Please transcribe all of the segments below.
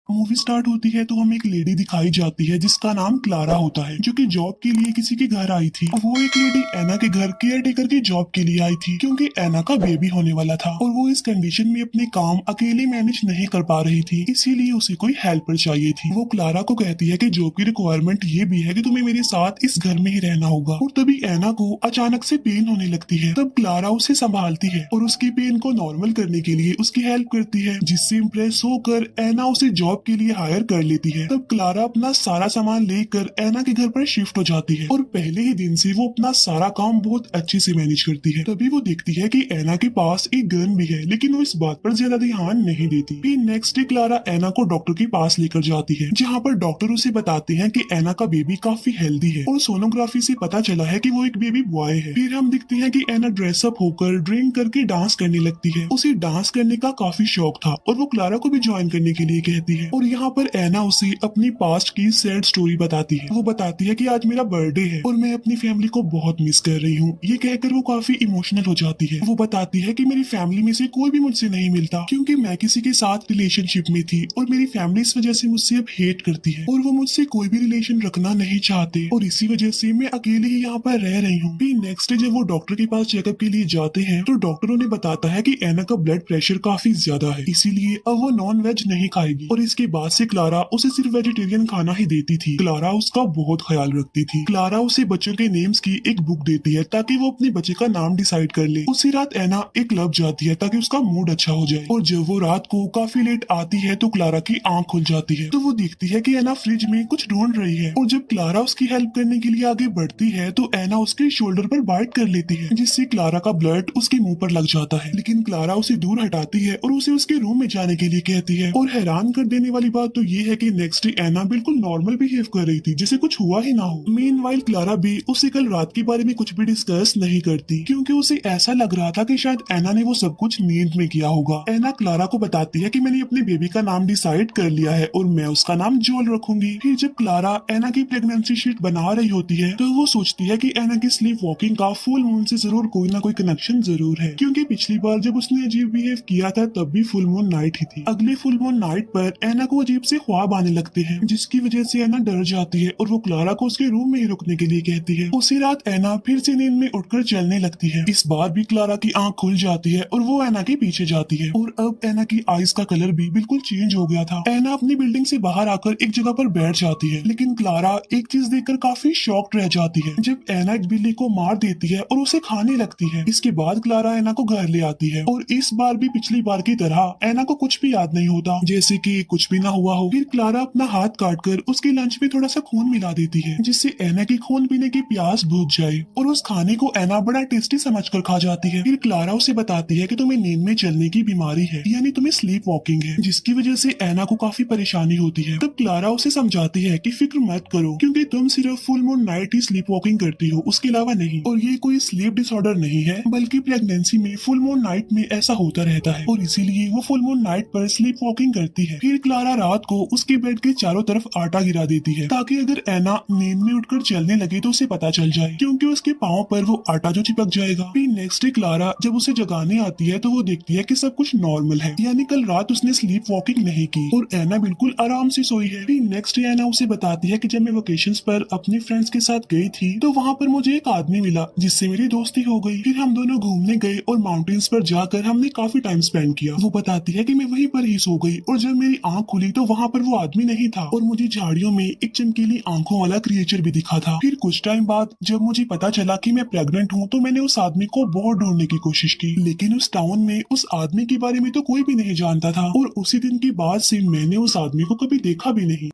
Movie start होती है तो हमें एक लेडी दिखाई जाती है जिसका नाम क्लारा होता है, जो कि जॉब के लिए किसी के घर आई थी। वो एक लेडी एना के घर केयर टेकर की जॉब के लिए आई थी, क्योंकि एना का बेबी होने वाला था और वो इस कंडीशन में अपने काम अकेले मैनेज नहीं कर पा रही थी, इसीलिए उसे कोई हेल्पर चाहिए थी। वो क्लारा को कहती है कि जॉब की रिक्वायरमेंट ये भी है कि तुम्हें मेरे साथ इस घर में ही रहना होगा। और तभी एना को अचानक से पेन होने लगती है। तब क्लारा उसे संभालती है और उसकी पेन को नॉर्मल करने के लिए उसकी हेल्प करती है, जिससे इम्प्रेस होकर एना उसे जॉब के लिए हायर कर लेती है। तब क्लारा अपना सारा सामान लेकर एना के घर पर शिफ्ट हो जाती है और पहले ही दिन से वो अपना सारा काम बहुत अच्छे से मैनेज करती है। तभी वो देखती है कि एना के पास एक गन भी है, लेकिन वो इस बात पर ज्यादा ध्यान नहीं देती। फिर नेक्स्ट डे क्लारा एना को डॉक्टर के पास लेकर जाती है, जहाँ पर डॉक्टर उसे बताते हैं कि एना का बेबी काफी हेल्दी है और सोनोग्राफी से पता चला है कि वो एक बेबी बॉय है। फिर हम दिखते हैं कि एना ड्रेसअप होकर ड्रिंक करके डांस करने लगती है। उसे डांस करने का काफी शौक था और वो क्लारा को भी ज्वाइन करने के लिए कहती है। और यहाँ पर एना उसे अपनी पास्ट की सैड स्टोरी बताती है। वो बताती है कि आज मेरा बर्थडे है और मैं अपनी फैमिली को बहुत मिस कर रही हूँ। ये कहकर वो काफी इमोशनल हो जाती है। वो बताती है कि मेरी फैमिली में से कोई भी मुझसे नहीं मिलता, क्योंकि मैं किसी के साथ रिलेशनशिप में थी और मेरी फैमिली इस वजह से मुझसे अब हेट करती है और वो मुझसे कोई भी रिलेशन रखना नहीं चाहते और इसी वजह से मैं अकेले ही यहाँ पर रह रही हूँ। फिर नेक्स्ट डे जब वो डॉक्टर के पास चेकअप के लिए जाते हैं तो डॉक्टर उन्हें बताता है कि एना का ब्लड प्रेशर काफी ज्यादा है, इसीलिए अब वो नॉन वेज नहीं खाएगी। और इसके बाद से क्लारा उसे सिर्फ वेजिटेरियन खाना ही देती थी। क्लारा उसका बहुत ख्याल रखती थी। क्लारा उसे बच्चों के नेम्स की एक बुक देती है ताकि वो अपने बच्चे का नाम डिसाइड कर ले। उसी रात एना एक क्लब जाती है ताकि उसका मूड अच्छा हो जाए और जब वो रात को काफी लेट आती है तो क्लारा की आंख खुल जाती है। तो वो देखती है कि एना फ्रिज में कुछ ढूंढ रही है और जब क्लारा उसकी हेल्प करने के लिए आगे बढ़ती है तो एना उसके शोल्डर पर बाइट कर लेती है, जिससे क्लारा का ब्लड उसके मुंह पर लग जाता है। लेकिन क्लारा उसे दूर हटाती है और उसे उसके रूम में जाने के लिए कहती है। और हैरान कर देने वाली बात तो ये है कि नेक्स्ट डे एना बिल्कुल नॉर्मल बिहेव कर रही थी, जैसे कुछ हुआ ही ना हो। मीनवाइल क्लारा भी उससे कल रात के बारे में कुछ भी डिस्कस नहीं करती, क्योंकि उसे ऐसा लग रहा था कि शायद एना ने वो सब कुछ नींद में किया होगा। एना क्लारा को बताती है कि मैंने अपने बेबी का नाम डिसाइड कर लिया है और मैं उसका नाम जोल रखूंगी। फिर जब क्लारा एना की प्रेगनेंसी शीट बना रही होती है तो वो सोचती है कि एना की स्लीप वॉकिंग का फुल मून से जरूर कोई ना कोई कनेक्शन जरूर है, क्योंकि पिछली बार जब उसने अजीब बिहेव किया था तब भी फुल मून नाइट ही थी। अगले फुल मून नाइट पर एना को अजीब से ख्वाब आने लगते हैं, जिसकी वजह से एना डर जाती है और वो क्लारा को उसके रूम में ही रुकने के लिए कहती है। उसी रात एना फिर से नींद में उठकर चलने लगती है। इस बार भी क्लारा की आंख खुल जाती है और वो एना के पीछे जाती है और अब एना की आईज का कलर भी बिल्कुल चेंज हो गया था। एना अपनी बिल्डिंग से बाहर आकर एक जगह पर बैठ जाती है, लेकिन क्लारा एक चीज देखकर काफी शॉक्ड रह जाती है जब एना एक बिल्ली को मार देती है और उसे खाने लगती है। इसके बाद क्लारा एना को घर ले आती है और इस बार भी पिछली बार की तरह एना को कुछ भी याद नहीं होता, जैसे कि कुछ भी ना हुआ हो। फिर क्लारा अपना हाथ काटकर उसके लंच में थोड़ा सा खून मिला देती है, जिससे एना की खून पीने की प्यास बुझ जाए और उस खाने को एना बड़ा टेस्टी समझकर खा जाती है। फिर क्लारा उसे बताती है कि तुम्हें नींद में चलने की बीमारी है, यानी तुम्हें स्लीप वॉकिंग है, जिसकी वजह से एना को काफी परेशानी होती है। तब क्लारा उसे समझाती है कि फिक्र मत करो, क्योंकि तुम सिर्फ फुल मून नाइट ही स्लीप वॉकिंग करती हो, उसके अलावा नहीं। और ये कोई स्लीप डिसऑर्डर नहीं है, बल्कि प्रेगनेंसी में फुल मून नाइट में ऐसा होता रहता है और इसीलिए वो फुल मून नाइट पर स्लीप वॉकिंग करती है। फिर क्लारा रात को उसके बेड के चारों तरफ आटा गिरा देती है ताकि अगर एना नींद में उठकर चलने लगे तो उसे पता चल जाए, क्योंकि उसके पाँव पर वो आटा जो चिपक जाएगा। फिर नेक्स्ट डे क्लारा जब उसे जगाने आती है तो वो देखती है कि सब कुछ नॉर्मल है, यानी कल रात उसने स्लीप वॉकिंग नहीं की और एना बिल्कुल आराम से सोई है। फिर नेक्स्ट डे एना उसे बताती है कि जब मैं वेकेशंस पर अपने फ्रेंड्स के साथ गई थी तो वहाँ पर मुझे एक आदमी मिला जिससे मेरी दोस्ती हो गई। फिर हम दोनों घूमने गए और माउंटेन्स पर जाकर हमने काफी टाइम स्पेंड किया। वो बताती है कि मैं वहीं पर ही सो गई और जब मेरी आंख खुली तो वहाँ पर वो आदमी नहीं था और मुझे झाड़ियों में एक चमकीली आंखों वाला क्रिएचर भी दिखा था। फिर कुछ टाइम बाद जब मुझे पता चला कि मैं प्रेग्नेंट हूँ तो मैंने उस आदमी को बहुत ढूंढने की कोशिश की, लेकिन उस टाउन में उस आदमी के बारे में तो कोई भी नहीं जानता था और उसी दिन के बाद से मैंने उस आदमी को कभी देखा भी नहीं।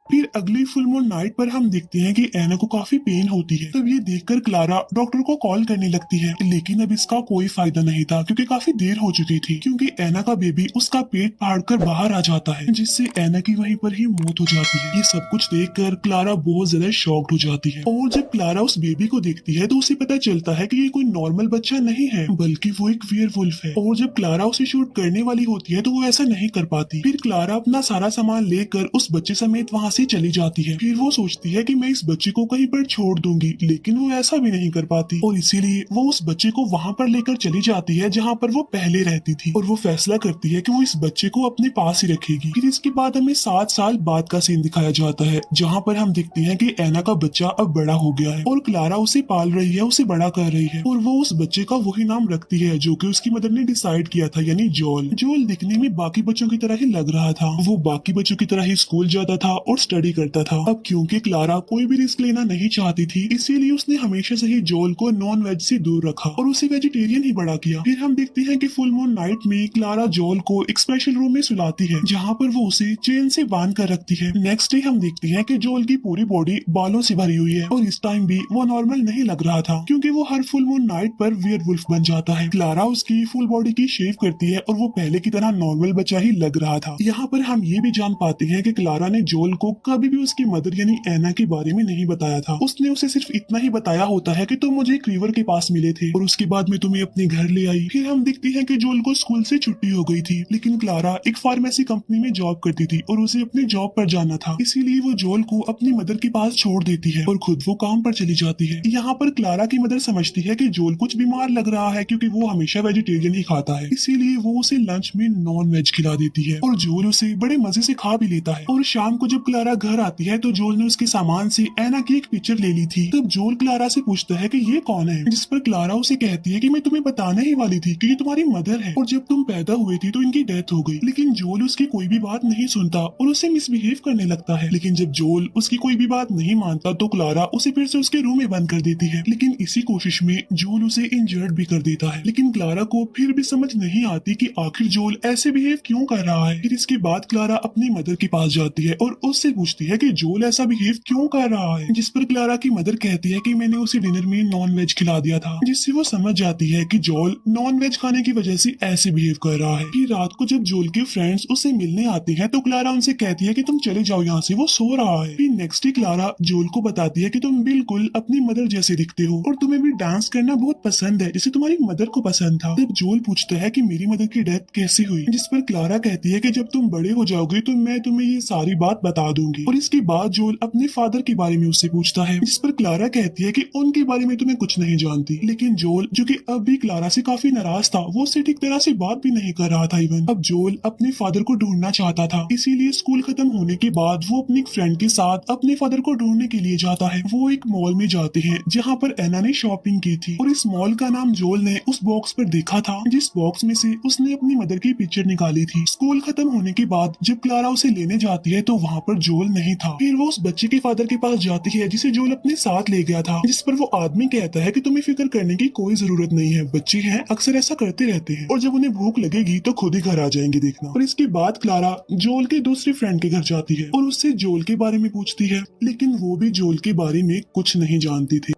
फिर अगली फुल मून नाइट पर हम देखते हैं कि एना को काफी पेन होती है। तब ये देखकर क्लारा डॉक्टर को कॉल करने लगती है, लेकिन अब इसका कोई फायदा नहीं था क्योंकि काफी देर हो चुकी थी, क्योंकि एना का बेबी उसका पेट फाड़कर बाहर आ जाता है, जिससे एना की वहीं पर ही मौत हो जाती है। ये सब कुछ देखकर क्लारा बहुत ज्यादा शॉक्ड हो जाती है और जब क्लारा उस बेबी को देखती है तो उसे पता चलता है कि ये कोई नॉर्मल बच्चा नहीं है, बल्कि वो एक वेयरवुल्फ है। और जब क्लारा उसे शूट करने वाली होती है तो वो ऐसा नहीं कर पाती। फिर क्लारा अपना सारा सामान लेकर उस बच्चे समेत वहाँ से चली जाती है। फिर वो सोचती है कि मैं इस बच्चे को कहीं पर छोड़ दूंगी, लेकिन वो ऐसा भी नहीं कर पाती और इसीलिए वो उस बच्चे को वहाँ पर लेकर चली जाती है जहाँ पर वो पहले रहती थी और वो फैसला करती है कि वो इस बच्चे को अपने पास ही रखेगी। फिर इसके बाद हमें 7 साल बाद का सीन दिखाया जाता है जहाँ पर हम देखते हैं कि एना का बच्चा अब बड़ा हो गया है और क्लारा उसे पाल रही है, उसे बड़ा कर रही है और वो उस बच्चे का वही नाम रखती है जो कि उसकी मदर ने डिसाइड किया था, यानी जोल। जोल दिखने में बाकी बच्चों की तरह ही लग रहा था, वो बाकी बच्चों की तरह ही स्कूल जाता था और स्टडी करता था। अब क्योंकि क्लारा कोई भी रिस्क लेना नहीं चाहती थी, इसीलिए उसने हमेशा से ही जोल को नॉन वेज से दूर रखा और उसे वेजिटेरियन ही बड़ा किया। फिर हम देखते हैं कि फुल मून नाइट में क्लारा जोल को एक स्पेशल रूम में सुलाती है जहाँ पर वो उसे चेन से बांध कर रखती है। नेक्स्ट डे हम देखते हैं कि जोल की पूरी बॉडी बालों से भरी हुई है और इस टाइम भी वो नॉर्मल नहीं लग रहा था क्योंकि वो हर फुल मून नाइट पर वेयरवुल्फ बन जाता है। क्लारा उसकी फुल बॉडी की शेव करती है और वो पहले की तरह नॉर्मल बच्चा ही लग रहा था। यहाँ पर हम ये भी जान पाते हैं कि क्लारा ने जोल को कभी भी उसकी मदर यानी एना के बारे में नहीं बताया था। उसने उसे सिर्फ इतना ही बताया होता है कि तुम मुझे एक रिवर के पास मिले थे और उसके बाद मैं तुम्हें अपने घर ले आई। फिर हम देखते हैं कि जोल को स्कूल से छुट्टी हो गई थी, लेकिन क्लारा एक फार्मेसी कंपनी में जॉब करती थी और उसे अपने जॉब पर जाना था, इसीलिए वो जोल को अपनी मदर के पास छोड़ देती है और खुद वो काम पर चली जाती है। यहाँ पर क्लारा की मदर समझती है कि जोल कुछ बीमार लग रहा है क्योंकि वो हमेशा वेजिटेरियन ही खाता है, इसीलिए वो उसे लंच में नॉन वेज खिला देती है और जोल उसे बड़े मजे से खा भी लेता है। और शाम को जब क्लारा घर आती है तो जोल ने उसके सामान से एना की एक पिक्चर ले ली थी। तब जोल क्लारा से पूछता है कि ये कौन है, जिस पर क्लारा उसे कहती है कि मैं तुम्हें बताने ही वाली थी कि ये तुम्हारी मदर है और जब तुम पैदा हुए थे तो इनकी डेथ हो गई। लेकिन जोल उसकी कोई भी बात नहीं सुनता और उसे मिसबिहेव करने लगता है। लेकिन जब जोल उसकी कोई भी बात नहीं मानता तो क्लारा उसे फिर से उसके रूम में बंद कर देती है, लेकिन इसी कोशिश में जोल उसे इंजर्ड भी कर देता है। लेकिन क्लारा को फिर भी समझ नहीं आती कि आखिर जोल ऐसे बिहेव क्यों कर रहा है। फिर इसके बाद क्लारा अपनी मदर के पास जाती है और उससे पूछती है कि जोल ऐसा बिहेव क्यों कर रहा है, जिस पर क्लारा की मदर कहती है कि मैंने उसे डिनर में नॉन वेज खिला दिया था, जिससे वो समझ जाती है कि जोल नॉन वेज खाने की वजह से ऐसे बिहेव कर रहा है। फिर रात को जब जोल के फ्रेंड्स उसे मिलने आते हैं तो क्लारा उनसे कहती है कि तुम चले जाओ यहाँ से, वो सो रहा है। फिर नेक्स्ट डे क्लारा जोल को बताती है कि तुम बिल्कुल अपनी मदर जैसे दिखते हो और तुम्हें भी डांस करना बहुत पसंद है जैसे तुम्हारी मदर को पसंद था। तब जोल पूछता है कि मेरी मदर की डेथ कैसे हुई, जिस पर क्लारा कहती है कि जब तुम बड़े हो जाओगे तो मैं तुम्हें ये सारी बात बता दूंगी। और इसके बाद जोल अपने फादर के बारे में उससे पूछता है, जिस पर क्लारा कहती है कि उनके बारे में तुम्हें कुछ नहीं जानती। लेकिन जोल जो कि अब भी क्लारा से काफी नाराज था, वो उससे ठीक तरह से बात भी नहीं कर रहा था। इवन अब जोल अपने फादर को ढूंढना चाहता था, इसीलिए स्कूल खत्म होने के बाद वो अपनी फ्रेंड के साथ अपने फादर को ढूंढने के लिए जाता है। वो एक मॉल में जाते हैं जहाँ पर एना ने शॉपिंग की थी और इस मॉल का नाम जोल ने उस बॉक्स पर देखा था, जिस बॉक्स में से उसने अपनी मदर की पिक्चर निकाली थी। स्कूल खत्म होने के बाद जब क्लारा उसे लेने जाती है तो वहाँ पर जोल नहीं था। फिर वो उस बच्चे के फादर के पास जाती है जिसे जोल अपने साथ ले गया था, जिस पर वो आदमी कहता है कि तुम्हें फिक्र करने की कोई जरूरत नहीं है, बच्चे हैं अक्सर ऐसा करते रहते हैं और जब उन्हें भूख लगेगी तो खुद ही घर आ जाएंगे, देखना। और इसके बाद क्लारा जोल के दूसरे फ्रेंड के घर जाती है और उससे जोल के बारे में पूछती है, लेकिन वो भी जोल के बारे में कुछ नहीं जानती थी।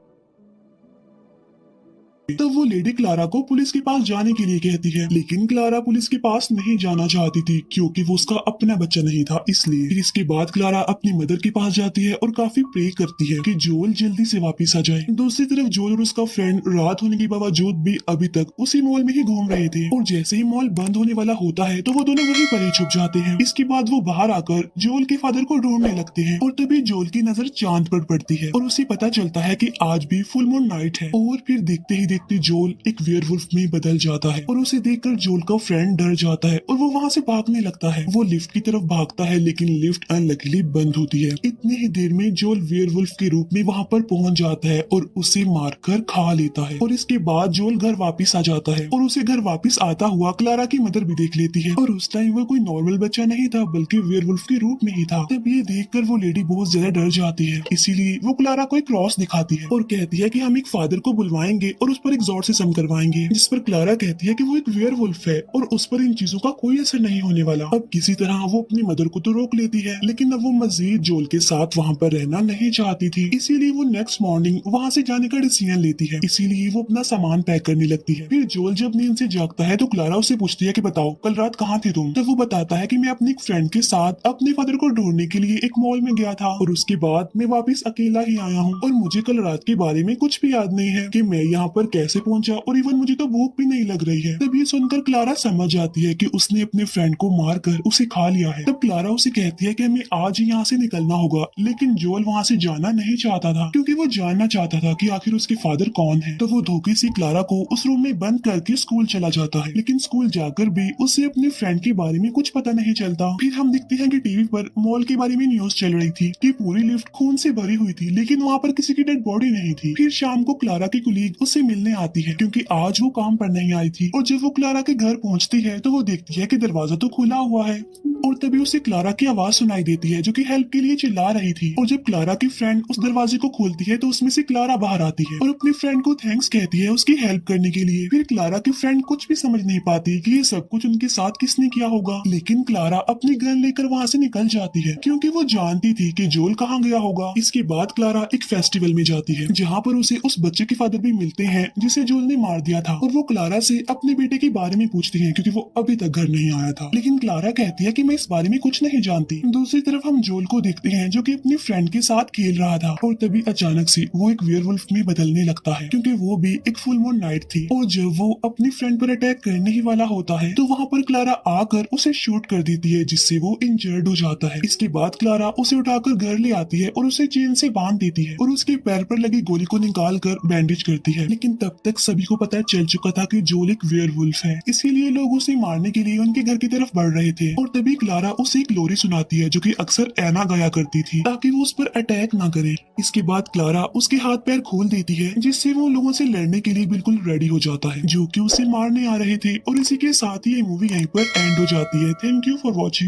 तब वो लेडी क्लारा को पुलिस के पास जाने के लिए कहती है, लेकिन क्लारा पुलिस के पास नहीं जाना चाहती थी क्योंकि वो उसका अपना बच्चा नहीं था, इसलिए। फिर इसके बाद क्लारा अपनी मदर के पास जाती है और काफी प्रे करती है कि जोल जल्दी से वापस आ जाए। दूसरी तरफ जोल और उसका फ्रेंड रात होने के बावजूद भी अभी तक उसी मॉल में ही घूम रहे थे और जैसे ही मॉल बंद होने वाला होता है तो वो दोनों वहीं पर ही छुप जाते हैं। इसके बाद वो बाहर आकर जोल के फादर को ढूंढने लगते हैं और तभी जोल की नजर चांद पर पड़ती है और उसे पता चलता है कि आज भी फुल मून नाइट है। और फिर देखते ही देखते जोल एक वेयरवुल्फ में बदल जाता है और उसे देखकर जोल का फ्रेंड डर जाता है और वो वहाँ से भागने लगता है। वो लिफ्ट की तरफ भागता है लेकिन लिफ्ट अनलकीली बंद होती है। इतनी ही देर में जोल वेयरवुल्फ के रूप में वहाँ पर पहुँच जाता है और उसे मारकर खा लेता है। और इसके बाद जोल घर वापिस आ जाता है और उसे घर वापिस आता हुआ क्लारा की मदर भी देख लेती है और उस टाइम वो कोई नॉर्मल बच्चा नहीं था बल्कि वेयरवुल्फ के रूप में ही था। तब ये देखकर वो लेडी बहुत ज्यादा डर जाती है, इसीलिए वो क्लारा को एक क्रॉस दिखाती है और कहती है कि हम एक फादर को बुलवाएंगे और उस पर एग्जॉर्सिज्म करवाएंगे, जिस पर क्लारा कहती है कि वो एक वेयरवुल्फ है और उस पर इन चीजों का कोई असर नहीं होने वाला। अब किसी तरह वो अपनी मदर को तो रोक लेती है, लेकिन अब वो मजीद जोल के साथ वहाँ पर रहना नहीं चाहती थी, इसीलिए वो नेक्स्ट मॉर्निंग वहाँ से जाने का डिसीजन लेती है। इसीलिए वो अपना सामान पैक करने लगती है। फिर जोल जब नींद से जागता है तो क्लारा उससे पूछती है कि बताओ कल रात कहाँ थे तुम। तब वो बताता है कि मैं अपनी एक फ्रेंड के साथ अपने फादर को ढूंढने के लिए एक मॉल में गया था और उसके बाद मैं वापस अकेला ही आया हूँ और मुझे कल रात के बारे में कुछ भी याद नहीं है कि मैं यहाँ पर कैसे पहुंचा और इवन मुझे तो भूख भी नहीं लग रही है। तब ये सुनकर क्लारा समझ जाती है कि उसने अपने फ्रेंड को मारकर उसे खा लिया है। तब क्लारा उसे कहती है कि हमें आज ही यहाँ से निकलना होगा, लेकिन जोल वहाँ से जाना नहीं चाहता था क्योंकि वो जानना चाहता था कि आखिर उसके फादर कौन है। तो वो धोखे से क्लारा को उस रूम में बंद करके स्कूल चला जाता है, लेकिन स्कूल जाकर भी उसे अपने फ्रेंड के बारे में कुछ पता नहीं चलता। फिर हम देखते हैं कि टीवी पर मॉल के बारे में न्यूज चल रही थी कि पूरी लिफ्ट खून से भरी हुई थी, लेकिन वहाँ पर किसी की डेड बॉडी नहीं थी। फिर शाम को क्लारा की कुलीग उससे मिलने आती है क्योंकि आज वो काम पर नहीं आई थी, और जब वो क्लारा के घर पहुंचती है तो वो देखती है कि दरवाजा तो खुला हुआ है, और तभी उसे क्लारा की आवाज सुनाई देती है जो कि हेल्प के लिए चिल्ला रही थी। और जब क्लारा की फ्रेंड उस दरवाजे को खोलती है तो उसमें से क्लारा बाहर आती है और अपनी फ्रेंड को थैंक्स कहती है उसकी हेल्प करने के लिए। फिर क्लारा की फ्रेंड कुछ भी समझ नहीं पाती कि ये सब कुछ उनके साथ किसने किया होगा, लेकिन क्लारा अपनी गन लेकर वहाँ से निकल जाती है क्योंकि वो जानती थी कि जोल कहाँ गया होगा। इसके बाद क्लारा एक फेस्टिवल में जाती है जहाँ पर उसे उस बच्चे के फादर भी मिलते हैं जिसे जोल ने मार दिया था, और वो क्लारा से अपने बेटे के बारे में पूछती है क्योंकि वो अभी तक घर नहीं आया था। लेकिन क्लारा कहती है कि मैं इस बारे में कुछ नहीं जानती। दूसरी तरफ हम जोल को देखते हैं जो कि अपनी फ्रेंड के साथ खेल रहा था, और तभी अचानक से वो एक वेयरवुल्फ में बदलने लगता है क्योंकि वो भी एक फुल मून नाइट थी। और जब वो अपनी फ्रेंड पर अटैक करने ही वाला होता है तो वहाँ पर क्लारा आकर उसे शूट कर देती है जिससे वो इंजर्ड हो जाता है। इसके बाद क्लारा उसे उठाकर घर ले आती है और उसे चेन से बांध देती है और उसके पैर पर लगी गोली को निकाल कर बैंडेज करती है। लेकिन तब तक सभी को पता चल चुका था कि जोल एक वेयरवुल्फ है, इसीलिए लोग उसे मारने के लिए उनके घर की तरफ बढ़ रहे थे। और तभी क्लारा उसे एक लोरी सुनाती है जो कि अक्सर ऐना गाया करती थी ताकि वो उस पर अटैक ना करे। इसके बाद क्लारा उसके हाथ पैर खोल देती है जिससे वो लोगों से लड़ने के लिए बिल्कुल रेडी हो जाता है जो कि उसे मारने आ रहे थे। और इसी के साथ ही ये मूवी यहीं पर एंड हो जाती है। Thank you for watching.